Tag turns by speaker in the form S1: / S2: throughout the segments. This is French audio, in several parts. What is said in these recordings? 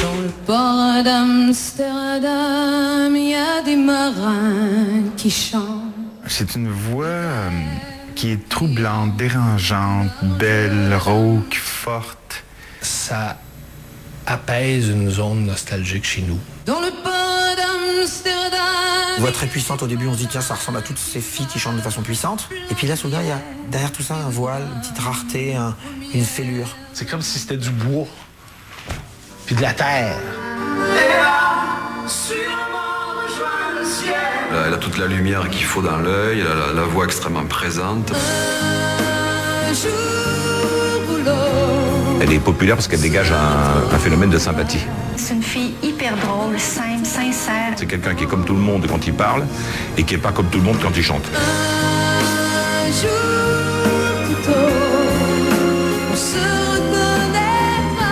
S1: Dans le port d'Amsterdam, il y a des marins qui chantent.
S2: C'est une voix qui est troublante, dérangeante, belle, rauque, forte.
S3: Ça apaise une zone nostalgique chez nous.
S1: Dans le port d'Amsterdam.
S4: Voix très puissante au début, on se dit tiens, ça ressemble à toutes ces filles qui chantent de façon puissante. Et puis là, soudain, il y a derrière tout ça un voile, une petite rareté, une fêlure.
S3: C'est comme si c'était du bois, puis de la terre.
S5: Elle a toute la lumière qu'il faut dans l'œil, elle a la voix extrêmement présente.
S6: Elle est populaire parce qu'elle dégage un phénomène de sympathie.
S7: C'est une fille hyper drôle, simple, sincère.
S6: C'est quelqu'un qui est comme tout le monde quand il parle et qui n'est pas comme tout le monde quand il chante.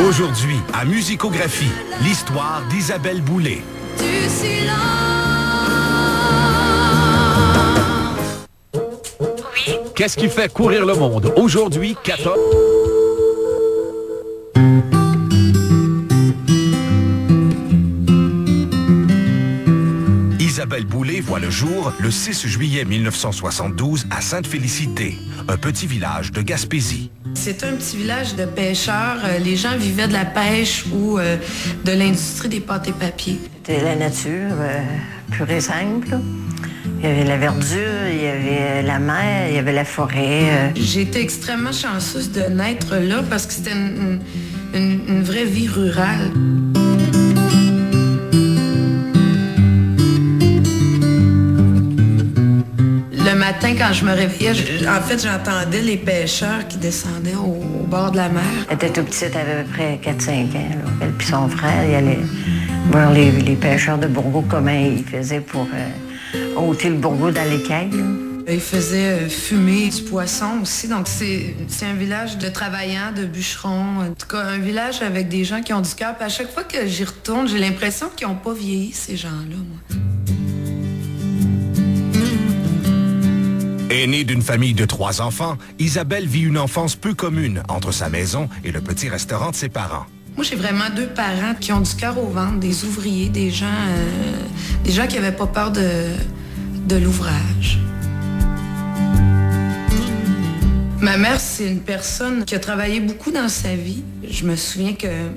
S8: Aujourd'hui, à Musicographie, l'histoire d'Isabelle Boulay.
S1: Du silence.
S8: Qu'est-ce qui fait courir le monde? Aujourd'hui, 14... Isabelle Boulay voit le jour le 6 juillet 1972 à Sainte-Félicité, un petit village de Gaspésie.
S9: C'est un petit village de pêcheurs. Les gens vivaient de la pêche ou de l'industrie des pâtes et papiers.
S10: C'était la nature, pure et simple. Il y avait la verdure, il y avait la mer, il y avait la forêt.
S9: J'ai été extrêmement chanceuse de naître là parce que c'était une vraie vie rurale. Le matin, quand je me réveillais, en fait, j'entendais les pêcheurs qui descendaient au bord de la mer.
S10: Elle était tout petite, elle avait à peu près 4-5 ans. Là. Elle puis son frère, il allait voir les pêcheurs de Bourgault, comment ils faisaient pour ôter le bourgout dans les cailles.
S9: Ils faisaient fumer du poisson aussi. Donc, c'est un village de travaillants, de bûcherons. En tout cas, un village avec des gens qui ont du cœur. Puis à chaque fois que j'y retourne, j'ai l'impression qu'ils n'ont pas vieilli, ces gens-là, moi.
S8: Aînée d'une famille de 3 enfants, Isabelle vit une enfance peu commune entre sa maison et le petit restaurant de ses parents.
S9: Moi, j'ai vraiment 2 parents qui ont du cœur au ventre, des ouvriers, des gens qui n'avaient pas peur de l'ouvrage. Ma mère, c'est une personne qui a travaillé beaucoup dans sa vie. Je me souviens qu'elle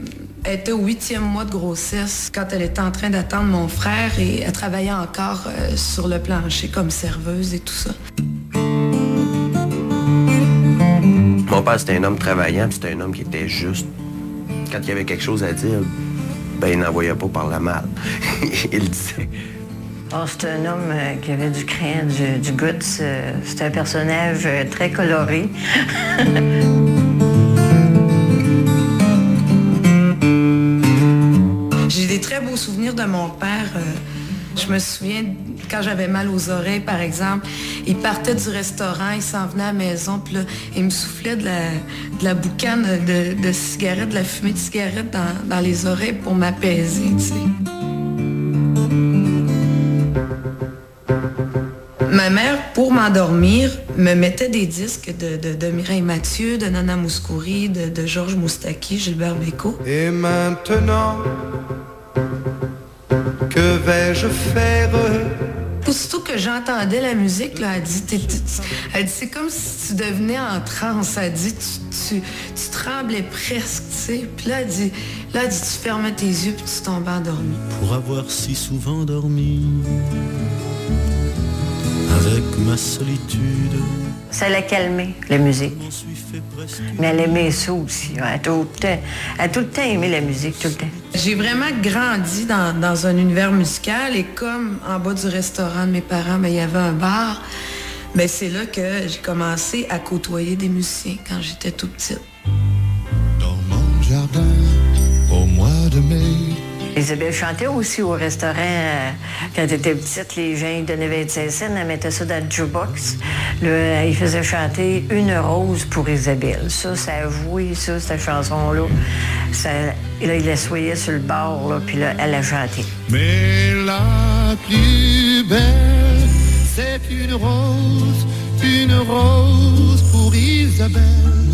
S9: était au 8e mois de grossesse quand elle était en train d'attendre mon frère et elle travaillait encore sur le plancher comme serveuse et tout ça.
S11: Mon père, c'était un homme travaillant, puis c'était un homme qui était juste. Quand il y avait quelque chose à dire, ben il n'envoyait pas par la malle. Il disait.
S10: Oh, c'est un homme qui avait du cran, du guts. C'est un personnage très coloré.
S9: J'ai des très beaux souvenirs de mon père. Je me souviens, quand j'avais mal aux oreilles, par exemple, il partait du restaurant, il s'en venait à la maison, puis là, il me soufflait de la boucane de cigarettes, de la fumée de cigarettes dans les oreilles pour m'apaiser, tu sais. Ma mère, pour m'endormir, me mettait des disques de Mireille Mathieu, de Nana Mouskouri, de Georges Moustaki, Gilbert Bécaud.
S12: Et maintenant, que vais-je faire?
S9: Aussitôt que j'entendais la musique, là, elle dit, c'est comme si tu devenais en transe. Elle dit, tu tremblais presque, tu sais. Puis là, elle dit, tu fermais tes yeux puis tu tombais endormi.
S13: Pour avoir si souvent dormi avec ma solitude.
S10: Ça l'a calmé, la musique. Mais elle aimait ça aussi. Elle a tout le temps aimé la musique, tout le temps.
S9: J'ai vraiment grandi dans un univers musical et comme en bas du restaurant de mes parents, il y avait un bar, c'est là que j'ai commencé à côtoyer des musiciens quand j'étais tout petite.
S13: Dans mon jardin, au mois de mai.
S10: Isabelle chantait aussi au restaurant. Quand elle était petite, les gens ils donnaient 25 cents, elle mettait ça dans le jukebox. Là, il faisait chanter Une rose pour Isabelle. Ça a joué, cette chanson-là. Et là, il la soyait sur le bord, là, puis là, elle a chanté.
S13: Mais la plus belle, c'est une rose une rose pour Isabelle.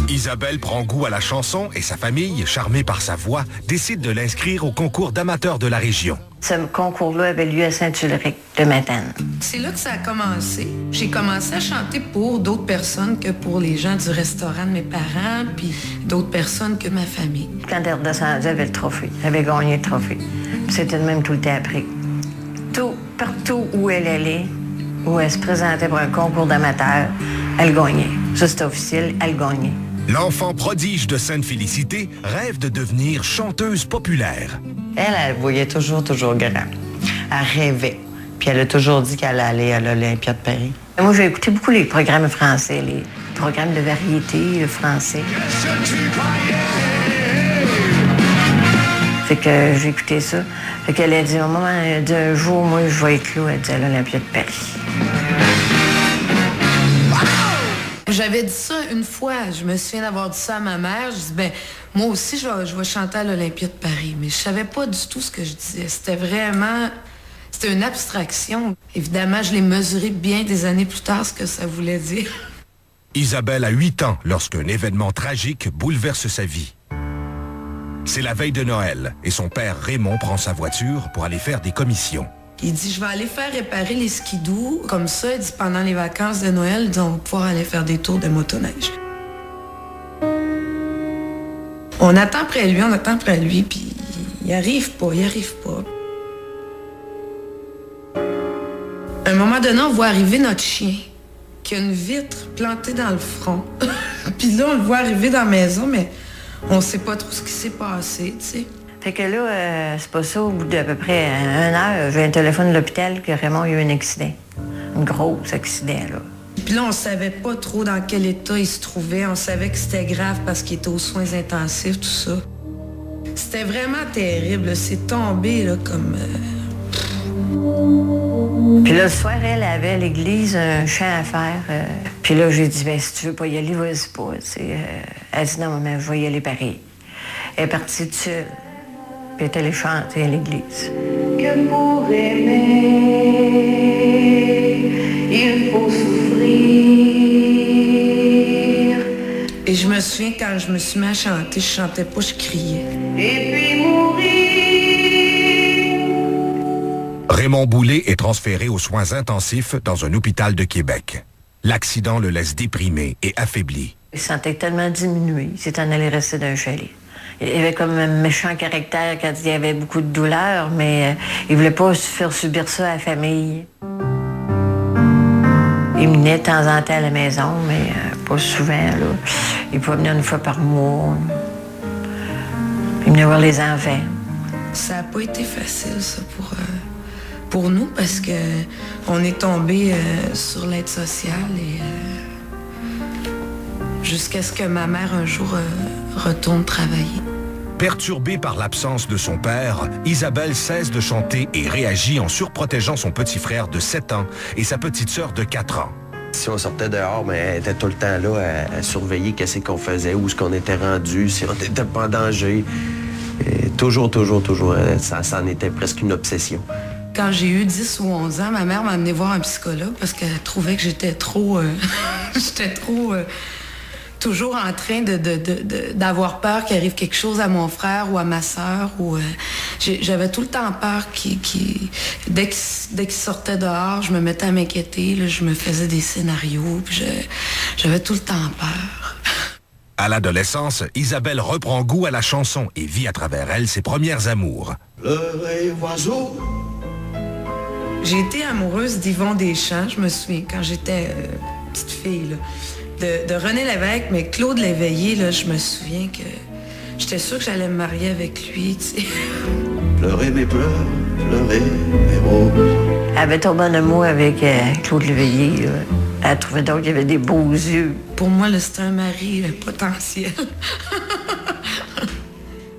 S8: Isabelle prend goût à la chanson et sa famille, charmée par sa voix, décide de l'inscrire au concours d'amateurs de la région.
S10: Ce concours-là avait lieu à Saint-Ulrich de Matane.
S9: C'est là que ça a commencé. J'ai commencé à chanter pour d'autres personnes que pour les gens du restaurant de mes parents, puis d'autres personnes que ma famille.
S10: Quand elle redescendait, elle avait le trophée. Elle avait gagné le trophée. C'était de même tout le temps après. Partout où elle allait, où elle se présentait pour un concours d'amateurs, elle gagnait. Ça, c'était officiel, elle gagnait.
S8: L'enfant prodige de Sainte-Félicité rêve de devenir chanteuse populaire.
S14: Elle voyait toujours grand. Elle rêvait. Puis elle a toujours dit qu'elle allait à l'Olympia de Paris.
S10: Moi, j'ai écouté beaucoup les programmes français, les programmes de variété français. Fait que j'ai écouté ça. Fait qu'elle a dit, au moment d'un jour, moi, je vais être là, elle dit, à l'Olympia de Paris.
S9: J'avais dit ça une fois. Je me souviens d'avoir dit ça à ma mère. Je dis, ben, moi aussi, je vais chanter à l'Olympia de Paris. Mais je savais pas du tout ce que je disais. C'était une abstraction. Évidemment, je l'ai mesuré bien des années plus tard, ce que ça voulait dire.
S8: Isabelle a 8 ans lorsqu'un événement tragique bouleverse sa vie. C'est la veille de Noël et son père Raymond prend sa voiture pour aller faire des commissions.
S9: Il dit, je vais aller faire réparer les skidoo. Comme ça, il dit, pendant les vacances de Noël, on va pouvoir aller faire des tours de motoneige. On attend après lui, puis il arrive pas. À un moment donné, on voit arriver notre chien, qui a une vitre plantée dans le front. Puis là, on le voit arriver dans la maison, mais on sait pas trop ce qui s'est passé, tu sais.
S10: Fait que là, c'est pas ça, au bout d'à peu près 1 heure, j'ai un téléphone de l'hôpital que Raymond a eu un accident. Un gros accident, là.
S9: Puis là, on savait pas trop dans quel état il se trouvait. On savait que c'était grave parce qu'il était aux soins intensifs, tout ça. C'était vraiment terrible. C'est tombé, là, comme...
S10: Puis là, le soir, elle avait à l'église un chant à faire. Puis là, j'ai dit, ben si tu veux pas y aller, vas-y pas. Elle dit, non, maman, je vais y aller pareil. Elle est partie toute seule. Puis elle est allée chanter à l'église.
S1: Que pour aimer, il faut souffrir.
S9: Et je me souviens, quand je me suis mis à chanter, je chantais pas, je criais.
S1: Et puis mourir.
S8: Raymond Boulay est transféré aux soins intensifs dans un hôpital de Québec. L'accident le laisse déprimé et affaibli.
S10: Il se sentait tellement diminué, il s'est en allé rester dans un chalet. Il avait comme un méchant caractère quand il y avait beaucoup de douleur, mais il voulait pas faire subir ça à la famille. Il venait de temps en temps à la maison, mais pas souvent, là. Il pouvait venir 1 fois par mois. Il venait voir les enfants.
S9: Ça n'a pas été facile, ça, pour nous, parce que on est tombé sur l'aide sociale et jusqu'à ce que ma mère, un jour, retourne travailler.
S8: Perturbée par l'absence de son père, Isabelle cesse de chanter et réagit en surprotégeant son petit frère de 7 ans et sa petite sœur de 4 ans.
S11: Si on sortait dehors, mais elle était tout le temps là à surveiller qu'est-ce qu'on faisait, où est-ce qu'on était rendu, si on n'était pas en danger. Et toujours, ça en était presque une obsession.
S9: Quand j'ai eu 10 ou 11 ans, ma mère m'a amené voir un psychologue parce qu'elle trouvait que j'étais trop... toujours en train d'avoir peur qu'il arrive quelque chose à mon frère ou à ma sœur. J'avais tout le temps peur dès qu'il sortait dehors, je me mettais à m'inquiéter, je me faisais des scénarios, j'avais tout le temps peur.
S8: À l'adolescence, Isabelle reprend goût à la chanson et vit à travers elle ses premières amours.
S9: J'ai été amoureuse d'Yvon Deschamps, je me souviens, quand j'étais petite fille, là. De René Lévesque, mais Claude Léveillé, là, je me souviens que j'étais sûre que j'allais me marier avec lui, tu sais.
S13: Pleurer mes pleurs, pleurer mes roses.
S10: Elle avait tombé en amour avec Claude Léveillé. Elle trouvait donc qu'il avait des beaux yeux.
S9: Pour moi, c'était un mari potentiel.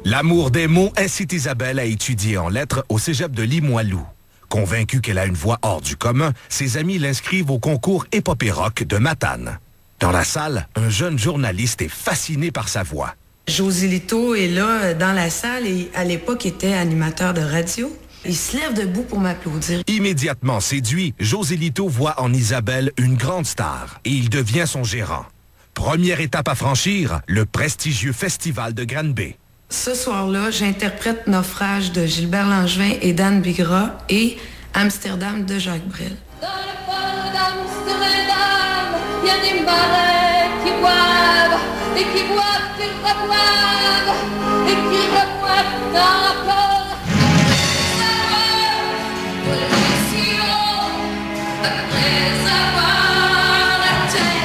S8: L'amour des mots incite Isabelle à étudier en lettres au cégep de Limoilou. Convaincue qu'elle a une voix hors du commun, ses amis l'inscrivent au concours Épopée Rock de Matane. Dans la salle, un jeune journaliste est fasciné par sa voix.
S9: Josie Lito est là dans la salle et à l'époque était animateur de radio. Il se lève debout pour m'applaudir.
S8: Immédiatement séduit, José Lito voit en Isabelle une grande star et il devient son gérant. Première étape à franchir, le prestigieux festival de Granby.
S9: Ce soir-là, j'interprète Naufrage de Gilbert Langevin et Dan Bigra et Amsterdam de Jacques Brel.
S15: Dans le port d'Amsterdam, il y a des marins qui boivent et qui boivent, qui reboivent et qui reboivent encore. Après avoir atteint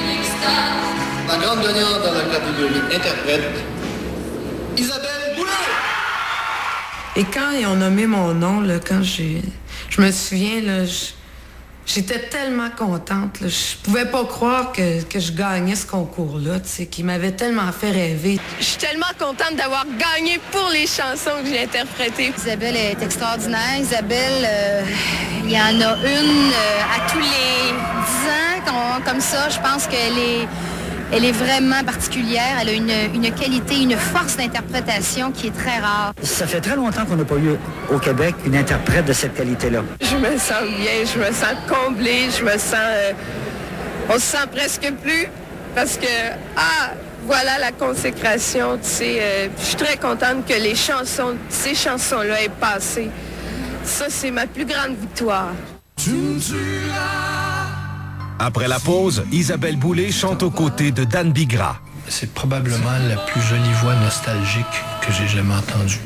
S15: l'extase.
S16: La grande gagnante dans la catégorie interprète, Isabelle Boulay.
S9: Et quand ils ont nommé mon nom, là, quand je me souviens, là, j'étais tellement contente. Là, je pouvais pas croire que je gagnais ce concours-là, qui m'avait tellement fait rêver.
S17: Je suis tellement contente d'avoir gagné pour les chansons que j'ai interprétées.
S18: Isabelle est extraordinaire. Isabelle, il y en a une à tous les 10 ans, comme ça. Je pense qu'elle est vraiment particulière. Elle a une qualité, une force d'interprétation qui est très rare.
S19: Ça fait très longtemps qu'on n'a pas eu au Québec une interprète de cette qualité-là.
S17: Je me sens bien, je me sens comblée, je me sens... on se sent presque plus parce que, voilà la consécration, tu sais. Je suis très contente que ces chansons-là aient passé. Ça, c'est ma plus grande victoire.
S8: Après la pause, Isabelle Boulay chante aux côtés de Dan Bigra.
S3: C'est probablement la plus jolie voix nostalgique que j'ai jamais entendue.